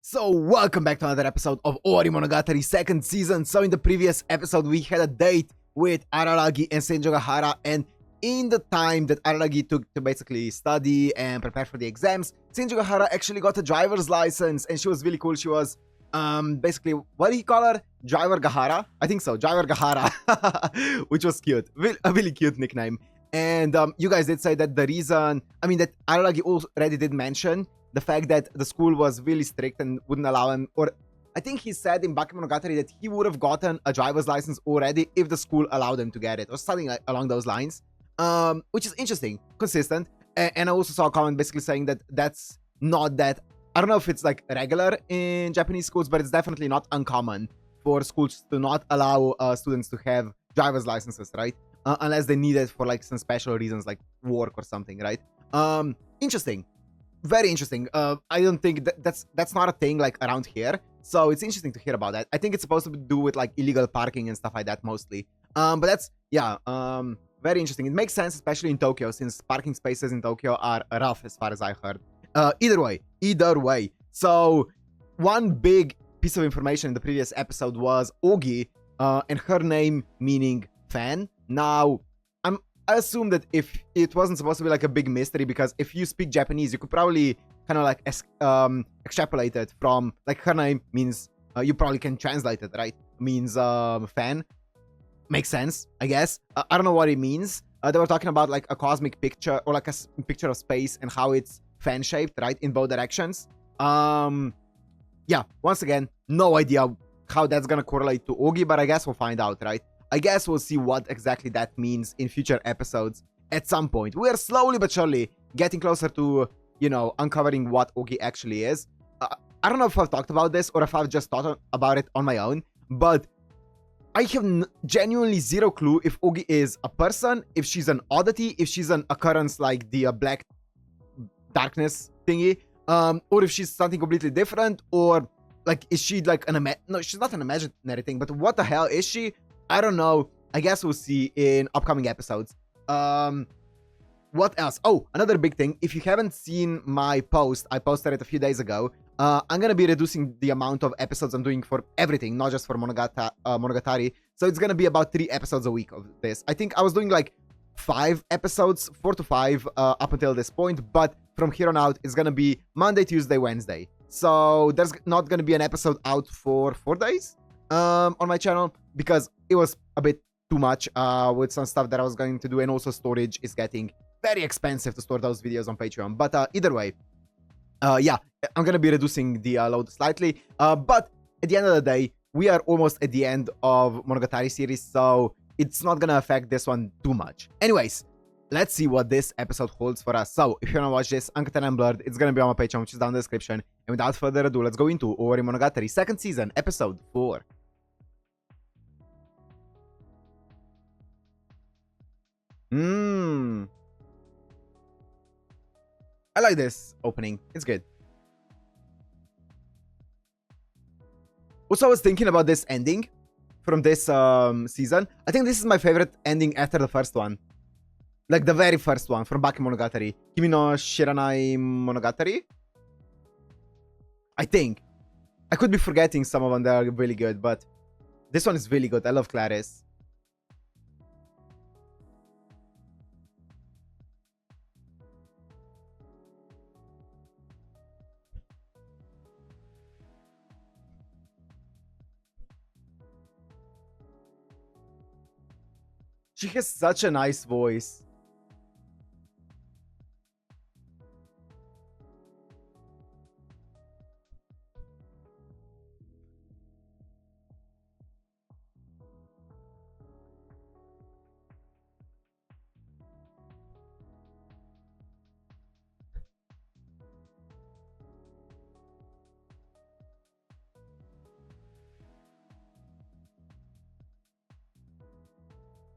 So welcome back to another episode of Owarimonogatari second season. So in the previous episode we had a date with Araragi and Senjougahara, and in the time that Araragi took to basically study and prepare for the exams, Senjougahara actually got a driver's license and she was really cool. She was basically, what do you call her? Driver Gahara? I think so, Driver Gahara, which was cute, a really cute nickname. And you guys did say that the reason, that Araragi already did mention the fact that the school was really strict and wouldn't allow him, or I think he said in Bakemonogatari that he would have gotten a driver's license already if the school allowed him to get it, or something along those lines, which is interesting, consistent. And I also saw a comment basically saying that that's not that, I don't know if it's like regular in Japanese schools, but it's definitely not uncommon for schools to not allow students to have driver's licenses, right? Unless they need it for like some special reasons like work or something, right? Interesting. Very interesting. I don't think that's not a thing like around here, so it's interesting to hear about that. I think it's supposed to do with like illegal parking and stuff like that mostly. But that's, yeah, very interesting. It makes sense, especially in Tokyo, since parking spaces in Tokyo are rough as far as I heard. Either way. So one big piece of information in the previous episode was Ougi, and her name meaning fan. Now, I assume that if it wasn't supposed to be like a big mystery, because if you speak Japanese, you could probably kind of like extrapolate it from like her name means, you probably can translate it, right? Means fan. Makes sense, I guess. I don't know what it means. They were talking about like a cosmic picture, or like a picture of space and how it's fan shaped, right, in both directions. Yeah, once again, no idea how that's gonna correlate to Ougi, but I guess we'll find out, right? I guess we'll see what exactly that means in future episodes at some point. We are slowly but surely getting closer to, uncovering what Ougi actually is. I don't know if I've talked about this or if I've just thought about it on my own, but I have genuinely zero clue if Ougi is a person, if she's an oddity, if she's an occurrence like the black darkness thingy, or if she's something completely different, or like, is she like no, she's not an imaginary thing, but what the hell is she? I don't know. I guess we'll see in upcoming episodes. What else? Oh, another big thing. If you haven't seen my post, I posted it a few days ago. I'm gonna be reducing the amount of episodes I'm doing for everything, not just for Monogatari. So it's gonna be about 3 episodes a week of this. I think I was doing like 5 episodes, 4 to 5 up until this point, but from here on out, it's gonna be Monday, Tuesday, Wednesday. So there's not gonna be an episode out for 4 days on my channel, because it was a bit too much with some stuff that I was going to do, and also storage is getting very expensive to store those videos on Patreon. But either way, yeah, I'm gonna be reducing the load slightly, but at the end of the day, we are almost at the end of Monogatari series, so it's not gonna affect this one too much. Anyways, let's see what this episode holds for us. So if you wanna watch this Uncut and Unblurred, it's gonna be on my Patreon, which is down in the description. And without further ado, let's go into Owarimonogatari second season, episode 4. I like this opening. It's good. Also, I was thinking about this ending from this season. I think this is my favorite ending after the first one. Like the very first one from Bakemonogatari. Kimi no Shiranai Monogatari? I think. I could be forgetting some of them that are really good, but this one is really good. I love Clarice. She has such a nice voice.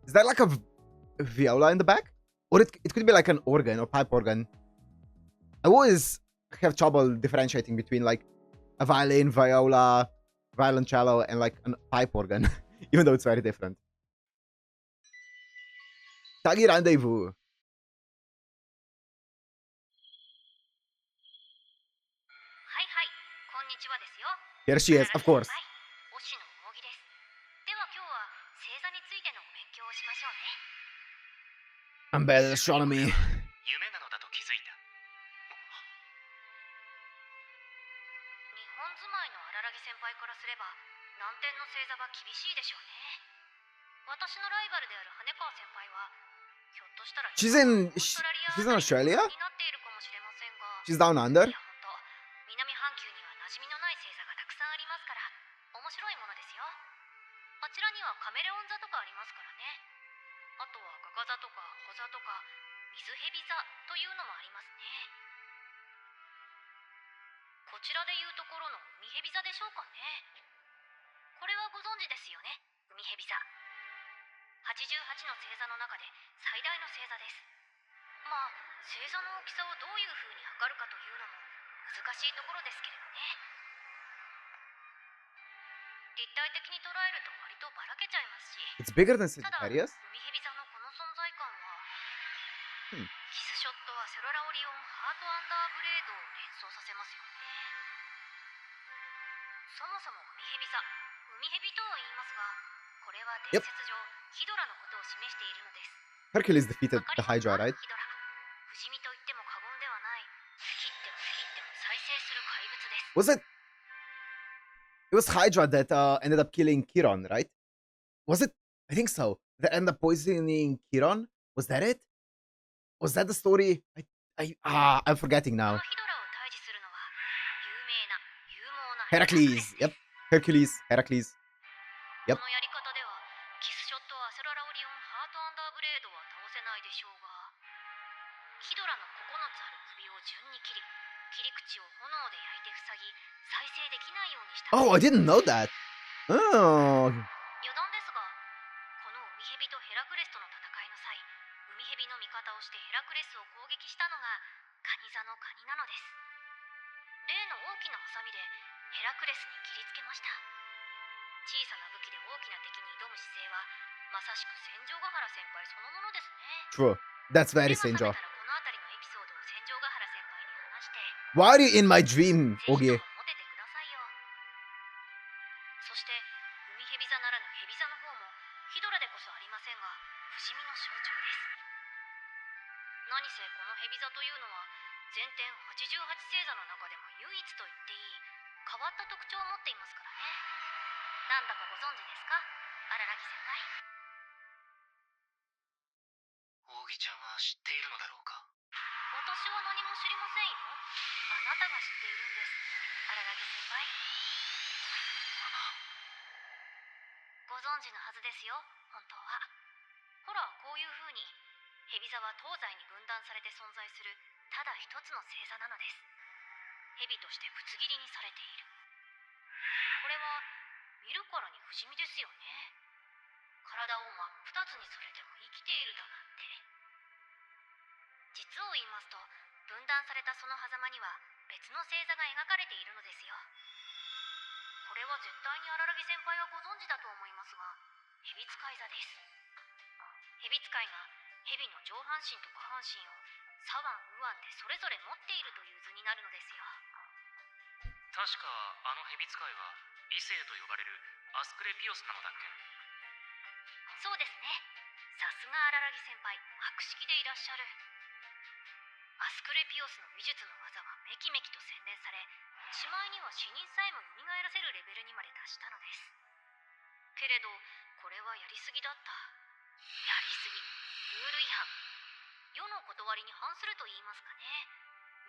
Is that like a viola in the back? Or it could be like an organ or pipe organ. I always have trouble differentiating between like a violin, viola, violoncello, and like a pipe organ, even though it's very different. Hitagi Rendezvous. はいはい、こんにちは Here she is, of course. 推しの扇です。では今日は星座についてのお勉強をしましょうね。 I'm bad at astronomy. 夢なのだと気づいた。日本住まいの荒木先輩からすれば南天の星座は厳しいでしょうね。私のライバルである羽川先輩はひょっとしたら She's in Australia? になっているかもしれませんが、 She's down under? いや本当、南半球には馴染みのない星座がたくさんありますから面白いものですよ。あちらにはカメレオン座とかありますからね。あとはガガ座とかホ座とか水蛇座というのもありますね。こちらでいうところの海蛇座でしょうかね。これはご存知ですよね、海蛇座。88の星座の中で最大の星座です。まあ星座の大きさをどういう風に測るかというのも難しいところですけれどね。立体的に捉えると割とばらけちゃいますし、 It's bigger than ただ Sagittarius? 海蛇座のこの存在感は、うんキスショットはセロラオリオンハートアンダーブレードを連想させますよね。そもそも海蛇座、海蛇とは言いますが、これは伝説上、ヒドラのことを示しているのです。 Hercules defeated わか the りますか Hydra, right? ヒドラ、不死身と言っても過言ではない、切っても切っても再生する怪物です。 Was it? It was Hydra that ended up killing Chiron, right? Was it? I think so. That ended up poisoning Chiron? Was that it? Was that the story? I'm forgetting この now. ヒドラを退治するのは有名な勇猛な Heracles. Yep. Hercules. Heracles. このやり方ではキスショットアセララオリオンハートアンダーブレードは倒せないでしょうが、ヒドラの9つある首を順に切り、切り口を炎で焼いて塞ぎ、再生できないようにした。 Oh, I didn't know that. Oh. 余談ですが、この海蛇とヘラクレスとの戦いの際、海蛇の味方をしてヘラクレスを攻撃したのがカニ座のカニなのです。例の大きなハサミでヘラクレスに切りつけました。小さな武器で大きな敵に挑む姿勢はまさしく戦場ヶ原先輩そのものですね。 True. That's 目 very が覚め Senjo. たらこの辺りのエピソードを戦場ヶ原先輩に話して、 Why are you in my dream, ぜひと Ougi? もモテてくださいよ。そして海蛇座ならぬ蛇座の方もヒドラでこそありませんが不死身の象徴です。何せこの蛇座というのは全天88星座の中でも唯一と言っていい変わった特徴を持っていますからね。なんだかご存知ですか、荒木先輩。扇ちゃんは知っているのだろうか。私は何も知りませんよ。あなたが知っているんです、荒木先輩。ご存知のはずですよ、本当は。ほら、こういう風に蛇座は東西に分断されて存在するただ一つの星座なのです。蛇としてぶつ切りにされている。これは見るからに不死身ですよね。体を真っ二つにされても生きているだなんて。実を言いますと、分断されたその狭間には別の星座が描かれているのですよ。これは絶対に荒木先輩はご存知だと思いますが、蛇使い座です。蛇使いが蛇の上半身と下半身を左腕右腕でそれぞれ持っているという図になるのですよ。確かあの蛇使いは異性と呼ばれるアスクレピオスなのだっけ。そうですね。さすが荒木先輩、博識でいらっしゃる。アスクレピオスの美術の技はめきめきと洗練され、しまいには死人さえも蘇らせるレベルにまで達したのです。けれどこれはやりすぎだった。やりすぎ、ルール違反、世の断りに反すると言いますかね。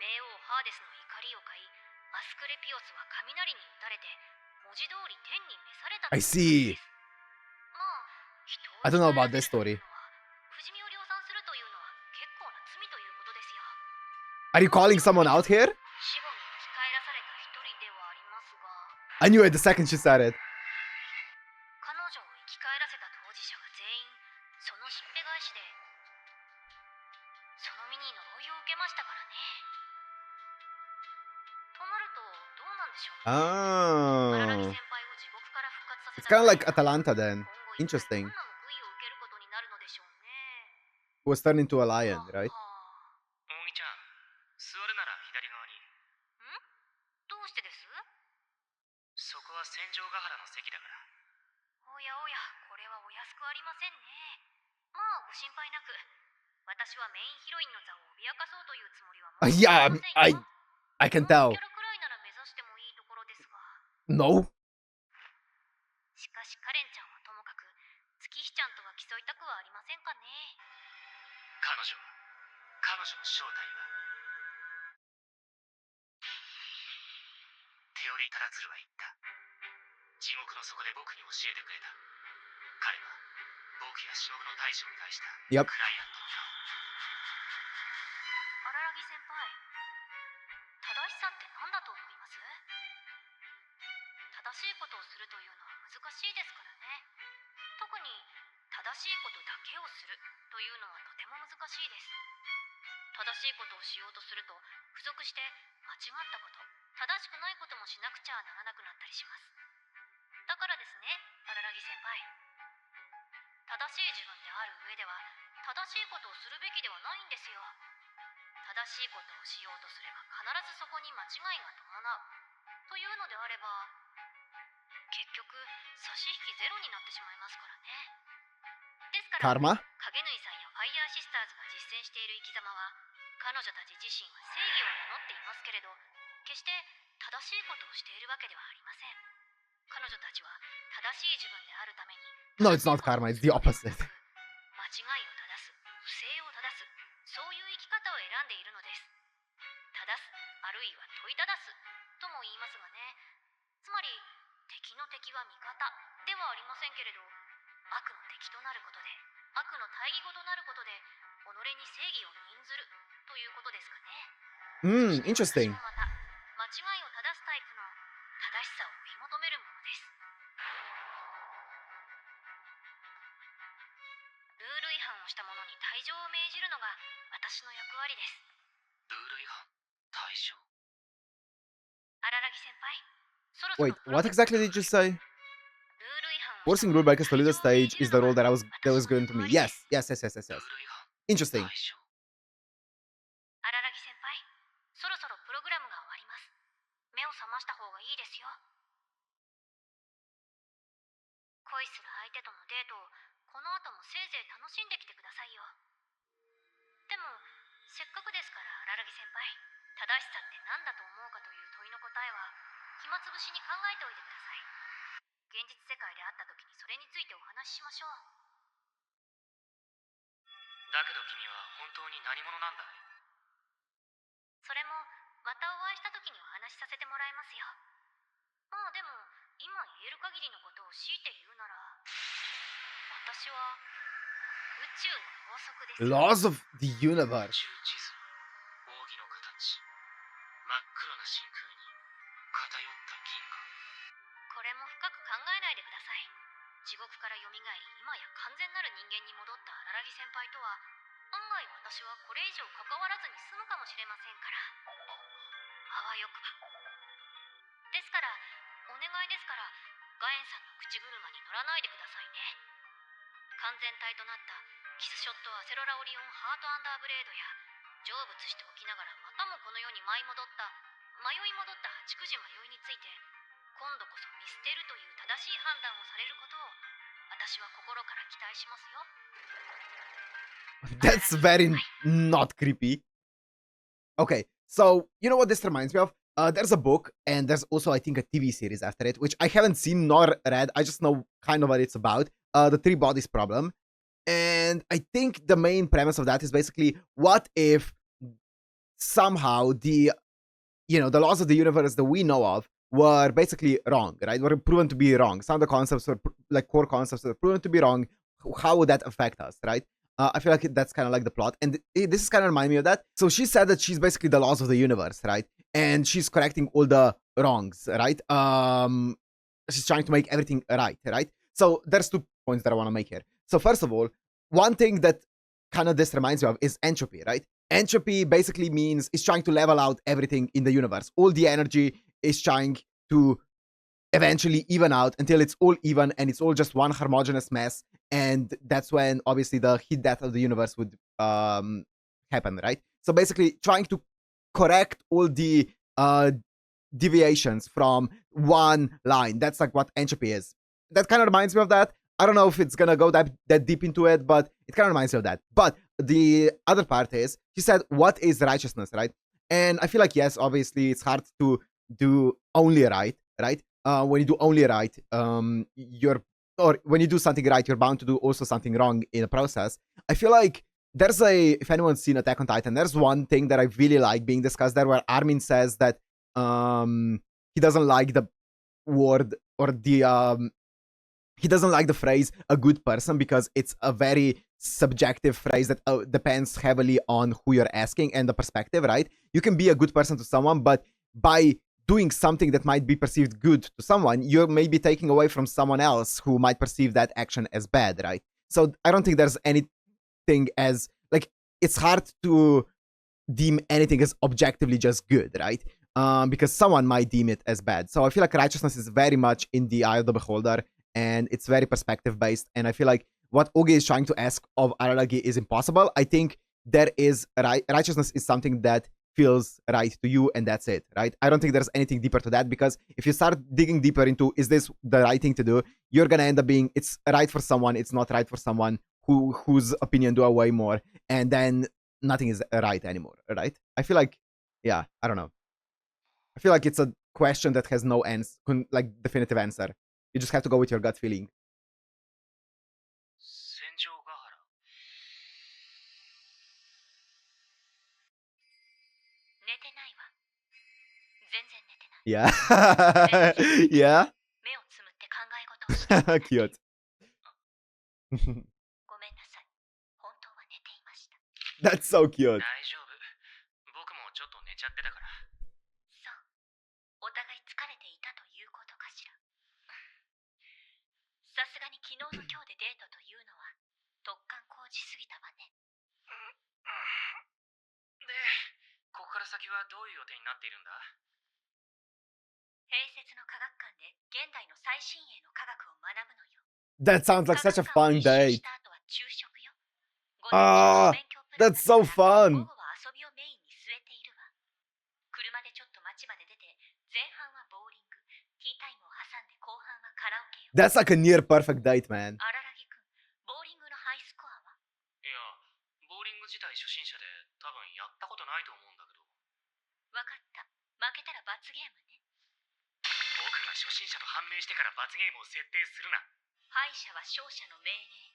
冥王ハーデスの怒りを買い、アスクレピオスは雷に打たれて文字通り天に召されたと I いうことで see. す。まあ、人を I don't know about 生 this き返 story. らせるというのは、不死身を量産するというのは結構な罪ということですよ。 Are you calling someone out here? 死後に生き返らされた一人ではありますが、 I knew it the second she said it. 彼女を生き返らせた当事者が全員そのしっぺ返しでその身に呪いを受けましたからね。となるとどうなんでしょう。荒木 Oh. 先輩を地獄から復活させ It's た kind of like 彼は Atalanta then. 今後一体 Interesting. どんな報いを受けることになるのでしょうね。 Who was turned into a lion, は right? は扇ちゃん、座るなら左側に。どうしてです？そこは戦場ヶ原の席だから。おやおや、これはお安くありませんね。まあご心配なく。私はメインヒロインの座を脅かそうというつもりはもう Yeah, ありませんよ。 I can キャ tell. ラくらいなら目指してもいいところですが。No. しかしカレンちゃんはともかく月日ちゃんとは競いたくはありませんかね。彼女の正体は、テオリー・タラツルは言った。地獄の底で僕に教えてくれた。彼は僕や忍の大将に対した Yep. クライアントのよ。荒木先輩、正しさって何だと思います？正しいことをするというのは難しいですからね。特に正しいことだけをするというのはとても難しいです。正しいことをしようとすると付属して間違ったこと、正しくないこともしなくちゃならなくなったりします。だからですね、荒木先輩。正しい自分である上では正しいことをするべきではないんですよ。正しいことをしようとすれば必ずそこに間違いが伴うというのであれば、結局差し引きゼロになってしまいますからね。ですからKarma? 影縫さんやファイヤーシスターズが実践している生き様は、彼女たち自身は正義を名乗っていますけれど、決して正しいことをしているわけではありません。彼女たちは正しい自分であるために No, it's not karma. It's the opposite. 間違いを正す、不正を正す、そういう生き方を選んでいるのです。正す、あるいは問いただすとも言いますがね。つまり敵の敵は味方ではありませんけれど、悪の敵となることで、悪の対義語となることで己に正義を任ずるということですかね。Interesting. 私もまた間違いを正すタイプの正しさを追い求めるものです。ルール違反をした者に退場を命じるのが私の役割です。ルール違反、退場。荒木先輩、そろそろ Wait, what exactly did you say? ルール違反を Forcing した者 rule に breakers to leave the 退場を命 stage じ is る the の role が that was 私の given to me. 役割で Yes, す。 yes, yes, yes, yes, ルー yes. ル違反、 Interesting. 退場。荒木先輩、そろそろプログラムが終わります。目を覚ました方がいいですよ。恋する相手とのデートをこの後もせいぜい楽しんできてくださいよ。でもせっかくですから荒木先輩、正しさって何だと思うかという問いの答えは暇つぶしに考えておいてください。現実世界で会った時にそれについてお話ししましょう。だけど君は本当に何者なんだね。それもまたお会いした時にお話しさせてもらいますよ。まあでも今言える限りのことを強いて言うなら、私は宇宙の法則です。 Laws of the 宇 universe. 宙地図、扇の形、真っ黒な真空に偏った銀河。これも深く考えないでください。地獄から蘇り今や完全なる人間に戻った荒木先輩とは、案外私はこれ以上関わらずに済むかもしれませんから。あわよくば。ですからお願いですから、ガエンさんの口車に乗らないでくださいね。完全体となったキスショットアセロラオリオンハートアンダーブレードや、成仏しておきながらまたもこの世に迷い戻った八九時迷いについて、今度こそ見捨てるという正しい判断をされることを私は心から期待しますよ。 That's very not creepy. Okay, so you know what this reminds me of? There's a book, and there's also, I think, a TV series after it, which I haven't seen nor read. I just know kind of what it's about. The Three Bodies Problem. And I think the main premise of that is basically, what if somehow the laws of the universe that we know of were basically wrong, right? Were proven to be wrong. Some of the concepts were like core concepts were proven to be wrong. How would that affect us, right? I feel like that's kind of like the plot, and this is kind of remind me of that. So she said that she's basically the laws of the universe, right? And she's correcting all the wrongs, right? She's trying to make everything right? So there's 2 points that I want to make here. So first of all, one thing that kind of this reminds me of is entropy, right? Entropy basically means it's trying to level out everything in the universe. All the energy is trying to eventually even out until it's all even and it's all just one homogeneous mess. And that's when obviously the heat death of the universe would happen, right? So basically trying to correct all the deviations from one line. That's like what entropy is. That kind of reminds me of that. I don't know if it's gonna go that deep into it, but it kind of reminds me of that. But the other part is, she said, what is righteousness, right? And I feel like, yes, obviously it's hard to do only right, right? When you do only right, or when you do something right, you're bound to do also something wrong in the process. I feel like if anyone's seen Attack on Titan, there's one thing that I really like being discussed there, where Armin says that he doesn't like the word or he doesn't like the phrase a good person, because it's a very subjective phrase that depends heavily on who you're asking and the perspective, right? You can be a good person to someone, but by doing something that might be perceived good to someone, you're maybe taking away from someone else who might perceive that action as bad, right? So I don't think there's anything as, like, it's hard to deem anything as objectively just good, right? Because someone might deem it as bad. So I feel like righteousness is very much in the eye of the beholder, and it's very perspective based. And I feel like what Ougi is trying to ask of Araragi is impossible. I think there is righteousness is something that feels right to you, and that's it, right? I don't think there's anything deeper to that, because if you start digging deeper into, is this the right thing to do, you're gonna end up being, it's right for someone, it's not right for someone whose opinion do I weigh more, and then nothing is right anymore, right? I feel like, yeah, I don't know. I feel like it's a question that has no answer, like definitive answer. You just have to go with your gut feeling. 戦場ヶ原 寝てないわ。全然寝てない。Yeah. Yeah. 目をつむって考え事をしていた。 Cute. ごめんなさい。本当は寝ていました。 That's so cute. 大丈夫。僕もちょっと寝ちゃってたから。そう。お互い疲れていたということかしら。さすがに昨日の今日でデートというのは突貫工事すぎたわね。で、ここから先はどういう予定になっているんだ？併設の科学館で現代の最新鋭の科学を学ぶのよ。 That sounds like such a fun 科学館を date. 一周した後は昼食よ。 あー、午前中の勉強プラン that's so だから fun. 午後は遊びをメインに据えているわ。車でちょっと街まで出て、前半はボーリング、ティータイムを挟んで後半はカラオケよ。 That's like a near perfect date, man. 荒木くん、ボーリングのハイスコアは？いや、ボーリング自体初心者で多分やったことないと思うんだけど。わかった。負けたら罰ゲームね。僕が初心者と判明してから罰ゲームを設定するな。敗者は勝者の命令に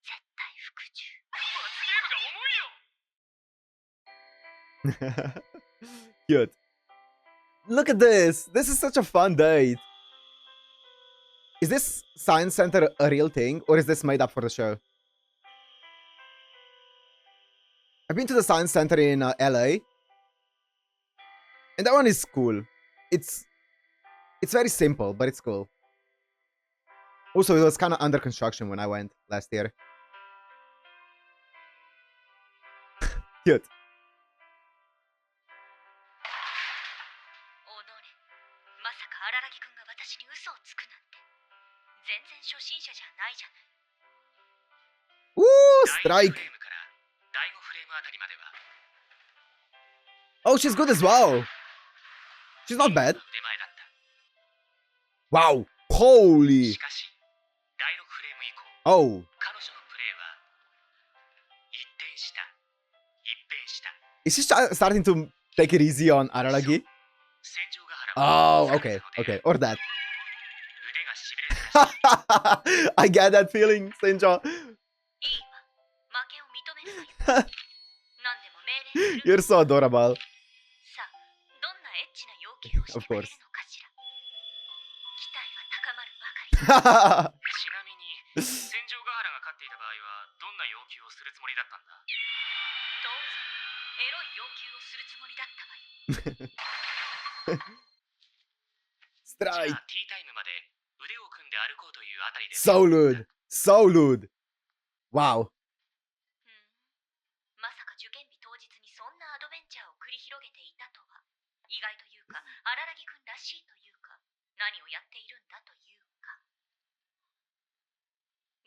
絶対服従。罰ゲームが重いよ。 Cute. Look at this. This is such a fun date. Is this science center a real thing, or is this made up for the show? I've been to the science center in LA, and that one is cool. It's very simple, but it's cool. Also, it was kind of under construction when I went last year. Cute. おのれ、まさか荒木くんが私に嘘をつくなんて。全然初心者じゃないじゃない。 Ooh, 第1 strike. フレームから第5フレームあたりまでは Oh, she's good as well. She's not bad. 腕前だった。 Wow. Holy. しかし、第6フレーム以降、 Oh. 彼女のプレーは一転した。一変した。 Is she starting to take it easy on Araragi? 戦場ヶ原 Oh, okay, okay. Or that. 腕がしびれたらしい。 I get that feeling, Senjo. いいわ。負けを認めるわよ。何でも命令する。 You're so adorable. さあ、どんなエッチな要求をしてくれるのかしら。期待は高まるばかり。ちなみに、戦場ヶ原が勝っていた場合はどんな要求をするつもりだったんだ？当然、エロい要求をするつもりだったわよ。じゃあ Strike. ティータイムまで腕を組んで歩こうというあたりで So lewd. So lewd. Wow. まさか受験日当日にそんなアドベンチャーを繰り広げていたとは。意外というか、荒木くんらしいというか、何をやっているんだというか。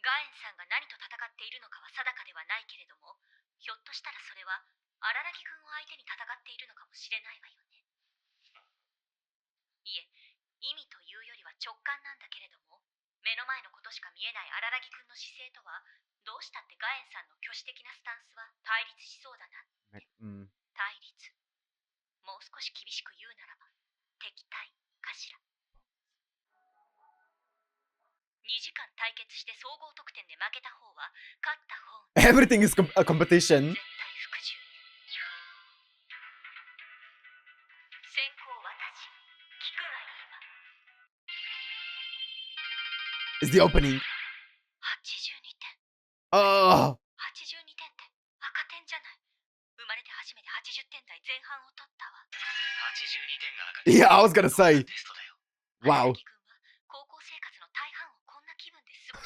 ガエンさんが何と戦っているのかは定かではないけれども、ひょっとしたらそれは荒木くんを相手に戦っているのかもしれないわよね。いえ、意味というよりは直感なんだけれども、目の前のことしか見えない荒木くんの姿勢とは、どうしたってガエンさんの挙手的なスタンスは対立しそうだな。対立。もう少し厳しく言うならば、敵対かしら。2時間対決して総合得点で負けた方は、勝った方。Everything is a competition. 絶対服従。先行私、聞くがいいわ。Is the opening. 82点。Oh. 82点って赤点じゃない。生まれて初めて80点台前半を取ったわ。82点が赤点。 Yeah, I was gonna say. テストだよ。 Wow. 荒木君は高校生活の大半をこんな気分で過ごし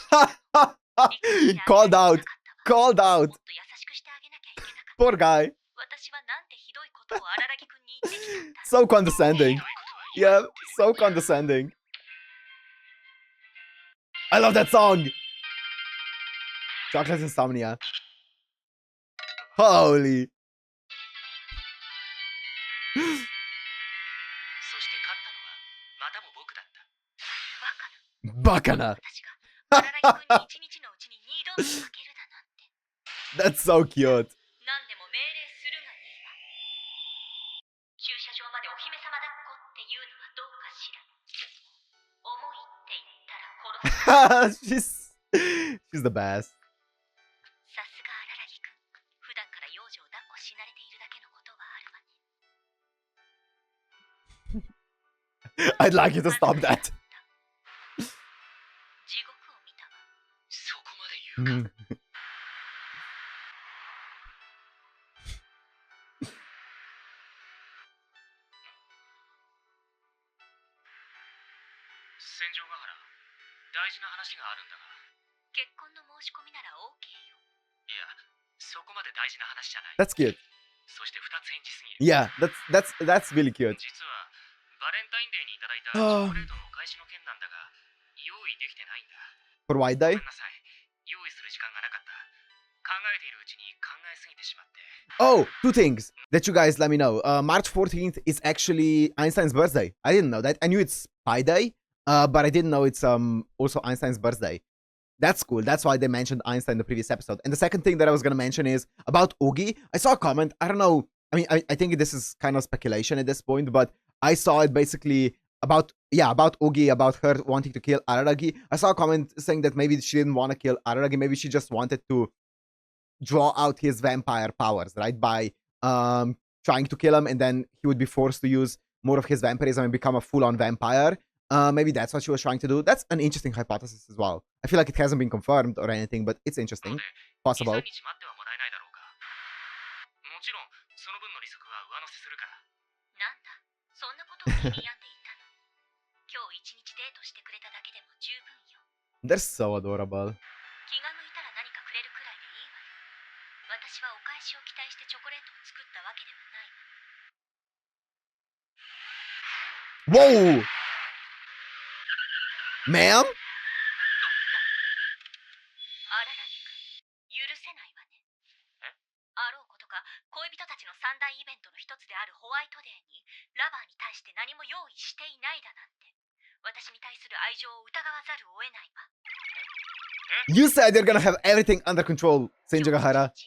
ていたの。Called out. Called out. もっと優しくしてあげなきゃいけなかった。 Poor guy. 私はなんてひどいことを荒木君に言ってきたんだ。So condescending. ひどいことは言わ Yeah, ない。so condescending. I love that song. Chocolate Insomnia. Holy. そして勝ったのはまたも僕だった。バカな。バカな。私が荒木君に一日のうちに2度も負けるだなんて。 That's so cute. 何でも命令するがいいわ。駐車場までお姫様抱っこっていうのはどうかしら。重いって言ったら殺す。she's the best. さすが荒木君。普段から幼女を抱っこし慣れているだけのことはあるわね。 I'd like you to stop that. 地獄を見たわ。そこまで言うか。戦場ヶ原、大事な話があるんだが。結婚の申し込みなら OK よ。いや、そこまで大事な話じゃない。 That's cute. そして二つ返事すぎる。 Yeah, that's really cute. 実はバレンタインデーにいただいたチョコレートのお返しの件なんだが、用意できてないんだ。 For White ご Day? めんなさい。用意する時間がなかった。考えているうちに考えすぎてしまって。 Oh, two things that you guys let me know. March 14th is actually Einstein's birthday. I didn't know that. I knew it's Pi Day, but I didn't know it's also Einstein's birthday. That's cool. That's why they mentioned Einstein in the previous episode. And the second thing that I was gonna mention is about Ougi. I saw a comment. I don't know. I mean, I think this is kind of speculation at this point, but I saw it basically about Ougi, about her wanting to kill Araragi. I saw a comment saying that maybe she didn't want to kill Araragi. Maybe she just wanted to draw out his vampire powers, right? By trying to kill him, and then he would be forced to use more of his vampirism and become a full-on vampire. Maybe that's what she was trying to do. That's an interesting hypothesis as well. I feel like it hasn't been confirmed or anything, but it's interesting. 2、Possible. 3日待ってはもらえないだろうか。もちろん、その分の利息は上乗せするから。なんだ、そんなことを気に病んでいたの。今日一日デートしてくれただけでも十分よ。 They're so adorable. 気が向いたら何かくれるくらいでいいわよ。私はお返しを期待してチョコレートを作ったわけではないわ。 Whoa! Ma'am? 荒木君、許せないわね。え？あろうことか、恋人たちの三大イベントの一つであるホワイトデーに、ラバーに対して何も用意していないだなんて。私に対する愛情を疑わざるを得ないわ。 You said you're gonna have everything under control, Senjougahara. 荒木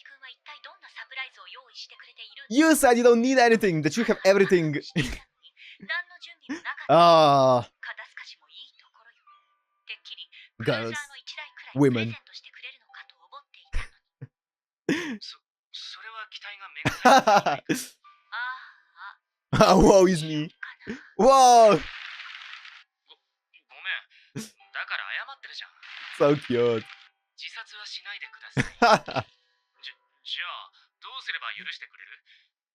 君は一体どんなサプライズを用意してくれているんだ。 You said you don't need anything, that you have everything. 何の準備もなかった。 Ah, 肩透かしもいいところよ。てっきりク girls, ルーザーの一台くらいプレ women. ゼントしてくれるのかと思っていたのに。それは期待がめがけていない。ああ、 Woe is me. かな。 Whoa! ごめん。だから謝ってるじゃん。 So cute. 自殺はしないでください。じゃあ、どうすれば許してくれる？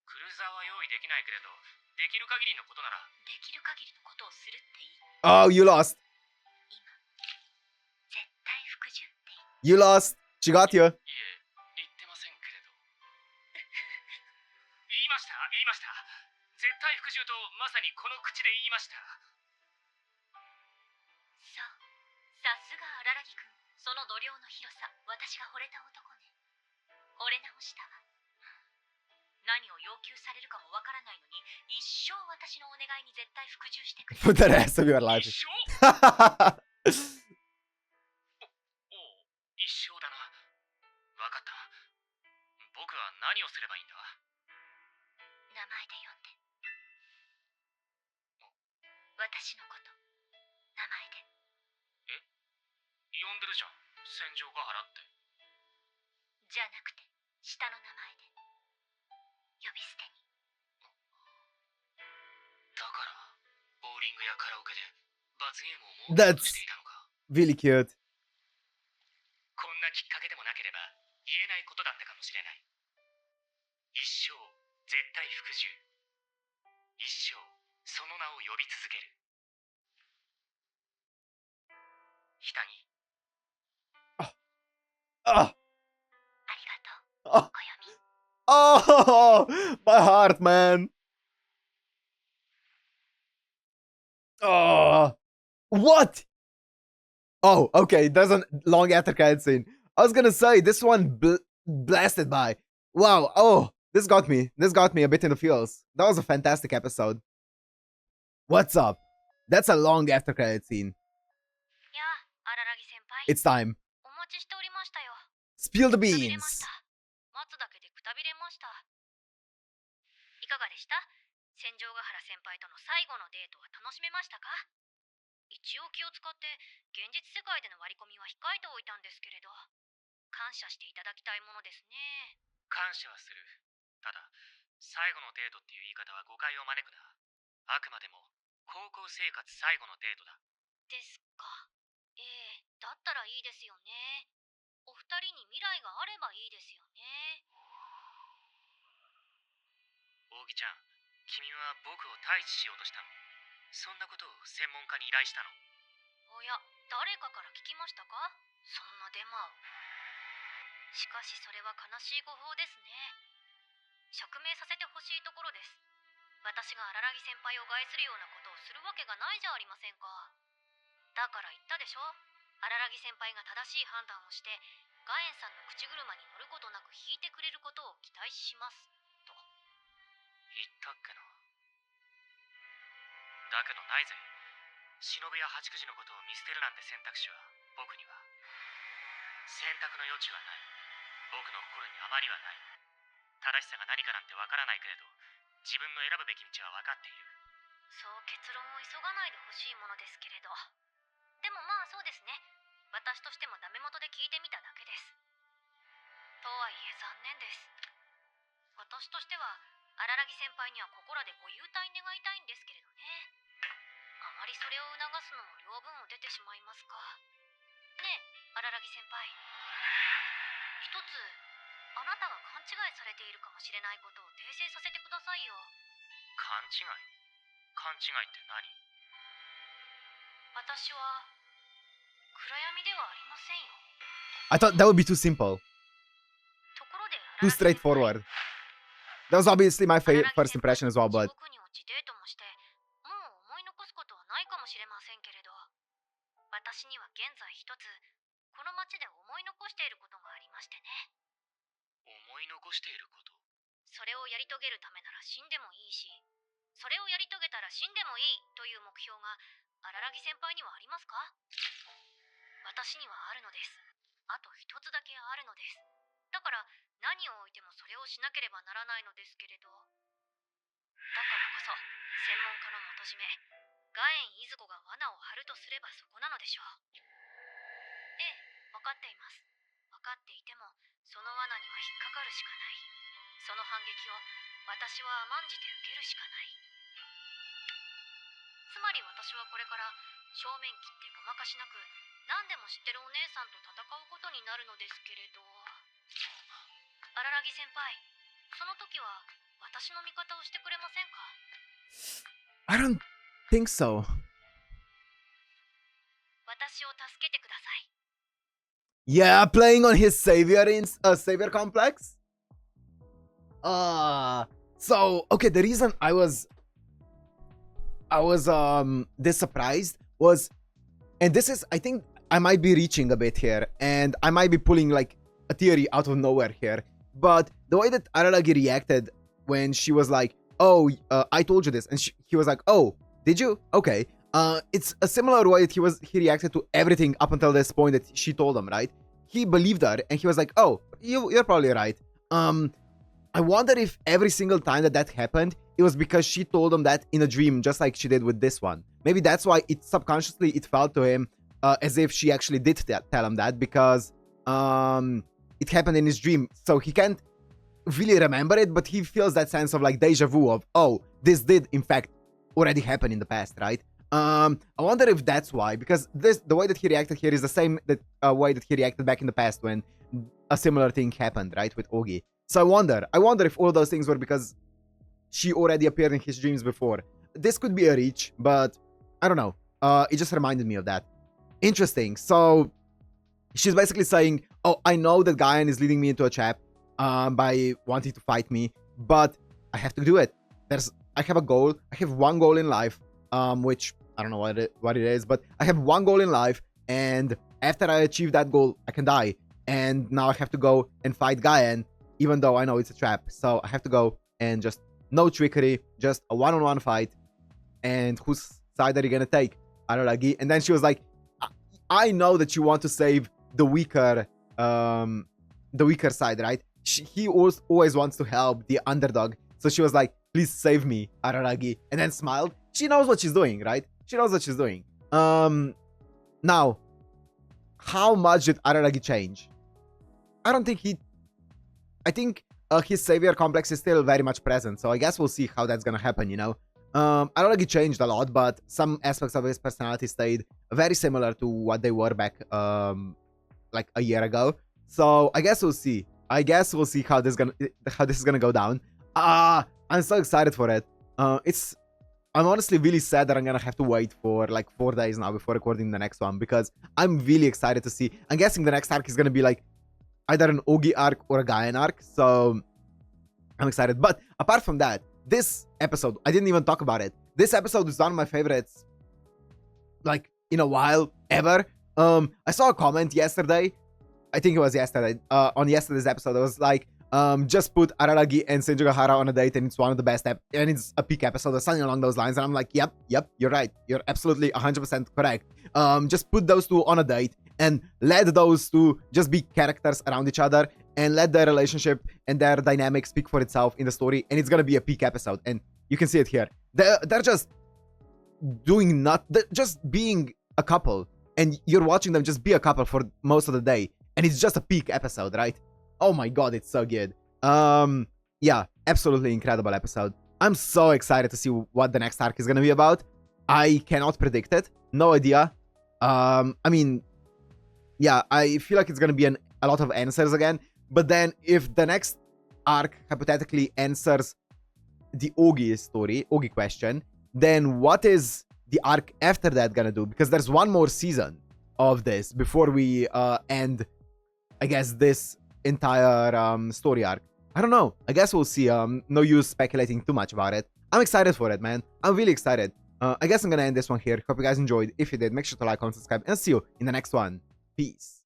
クルーザーは用意できないけれど、できる限りのことなら。できる限りのことをするっていい。 Oh, you lost. 今、絶対服従って言っ You lost. She got you. いえ、言ってませんけれど。言いました。絶対服従とまさにこの口で言いました。そう。さすが荒木君。その度量の広さ、私が惚れた男ね。惚れ直したわ。何を要求されるかもわからないのに、一生私のお願いに絶対服従してくれ。For the rest of your life. 一生おう、一生だな。わかった。僕は何をすればいいんだ？名前で呼んで。私のこと、名前で。呼んでるじゃん、戦場ヶ原って。じゃなくて、下の名前で。呼び捨てに。だから、ボーリングやカラオケで罰ゲームを設けようと That's していたのか。 really cute. こんなきっかけでもなければ言えないことだったかもしれない。一生絶対服従。一生その名を呼び続ける。ひたぎ、 Ah, ありがとう、 ah, 小読み。 oh, my heart, man. Oh, what? Oh, okay. There's a long after credit scene. I was gonna say this one blasted by. Wow. Oh, this got me. This got me a bit in the feels. That was a fantastic episode. What's up? That's a long after credit scene. やあ、荒木先輩。 It's time. お持ちしておりましたよ。 Spill the くたびれまし beans. た。待つだけでくたびれました。いかがでした？戦場ヶ原先輩との最後のデートは楽しめましたか？一応気を使って現実世界での割り込みは控えておいたんですけれど、感謝していただきたいものですね。感謝はする。ただ、最後のデートっていう言い方は誤解を招くな。あくまでも高校生活最後のデートだ。ですか。ええ、だったらいいですよね。お二人に未来があればいいですよね。扇ちゃん、君は僕を退治しようとしたの？そんなことを専門家に依頼したの？おや、誰かから聞きましたか？そんなデマを。しかしそれは悲しい誤報ですね。釈明させてほしいところです。私が荒木先輩を害するようなことをするわけがないじゃありませんか。だから言ったでしょ。荒木先輩が正しい判断をしてガエンさんの口車に乗ることなく引いてくれることを期待しますと。言ったっけな。だけどないぜ。忍や八九時のことを見捨てるなんて選択肢は僕には。選択の余地はない。僕の心にあまりはない。正しさが何かなんてわからないけれど、自分の選ぶべき道は分かっている。そう結論を急がないでほしいものですけれど。でもまあそうですね。私としてもダメ元で聞いてみただけです。とはいえ残念です。私としては荒木先輩にはここらでご優待願いたいんですけれどね。あまりそれを促すのも両分を出てしまいますか。ねえ、荒木先輩。一つ、あなたが勘違いされているかもしれないことを訂正させてくださいよ。勘違い？勘違いって何？私は暗闇ではありませんよ。 I thought that would be too simple. ところで Too straightforward. That was obviously my first impression as well, but 僕に落ちデートもしてもう思い残すことはないかもしれませんけれど、私には現在一つこの町で思い残していることがありましてね。思い残していること？それをやり遂げるためなら死んでもいいし、それをやり遂げたら死んでもいいという目標が荒木先輩にはありますか？私にはあるのです。あと一つだけあるのです。だから何を置いてもそれをしなければならないのですけれど、だからこそ専門家の元締めガエンいずこが罠を張るとすればそこなのでしょう。ええ、分かっています。分かっていてもその罠には引っかかるしかない。その反撃を私は甘んじて受けるしかない。つまり私はこれから正面切ってごまかしなく何でも知ってるお姉さんと戦うことになるのですけれど、荒木先輩、その時は私の味方をしてくれませんか？ I don't think so. 私を助けてください。 Yeah, playing on his savior complex. So okay, the reason I was this surprised was, and this is, I think I might be reaching a bit here, and I might be pulling like a theory out of nowhere here, but the way that Araragi reacted when she was like, oh, I told you this, and he was like, oh, did you? Okay. It's a similar way that he reacted to everything up until this point that she told him, right? He believed her, and he was like, oh, you're probably right. I wonder if every single time that happened, it was because she told him that in a dream, just like she did with this one. Maybe that's why it subconsciously it felt to him as if she actually did tell him that, because it happened in his dream. So he can't really remember it, but he feels that sense of like deja vu of, oh, this did in fact already happen in the past, right? I wonder if that's why, because the way that he reacted here is the same way that he reacted back in the past when a similar thing happened, right, with Ougi. So I wonder if all those things were because she already appeared in his dreams before. This could be a reach, but I don't know. It just reminded me of that. Interesting. So she's basically saying, oh, I know that Guyan is leading me into a trap by wanting to fight me, but I have to do it. I have a goal. I have one goal in life, which I don't know what it is, but I have one goal in life, and after I achieve that goal, I can die. And now I have to go and fight Guyan, even though I know it's a trap. So I have to go and just no trickery, just a one-on-one fight. And whose side are you gonna take? Araragi. And then she was like, I know that you want to save the weaker side, right? He always wants to help the underdog. So she was like, please save me, Araragi. And then smiled. She knows what she's doing, right? She knows what she's doing. Now, how much did Araragi change? I think his savior complex is still very much present, so I guess we'll see how that's gonna happen, you know? Araragi changed a lot, but some aspects of his personality stayed very similar to what they were back, like a year ago. So I guess we'll see. I guess we'll see how this is gonna go down. I'm so excited for it. I'm honestly really sad that I'm gonna have to wait for like 4 days now before recording the next one, because I'm really excited to see. I'm guessing the next arc is gonna be like either an Ougi arc or a Guyan arc, so I'm excited. But apart from that, this episode, I didn't even talk about it. This episode is one of my favorites, like, in a while, ever. I saw a comment yesterday, I think it was yesterday, on yesterday's episode. I was like, just put Araragi and Senjougahara on a date and it's one of the best, and it's a peak episode or something along those lines. And I'm like, yep, you're right. You're absolutely 100% correct. Just put those two on a date and let those two just be characters around each other and let their relationship and their dynamic speak for itself in the story, and it's gonna be a peak episode. And you can see it here. They're just just being a couple, and you're watching them just be a couple for most of the day, and it's just a peak episode, right? Oh my god, it's so good. Yeah, absolutely incredible episode. I'm so excited to see what the next arc is gonna be about. I cannot predict it. No idea. I mean, yeah, I feel like it's gonna be a lot of answers again. But then if the next arc hypothetically answers the Ougi question, then what is the arc after that gonna do? Because there's one more season of this before we end, I guess, this entire story arc. I don't know. I guess we'll see. No use speculating too much about it. I'm excited for it, man. I'm really excited. I guess I'm gonna end this one here. Hope you guys enjoyed. If you did, make sure to like, comment, subscribe, and see you in the next one. Peace.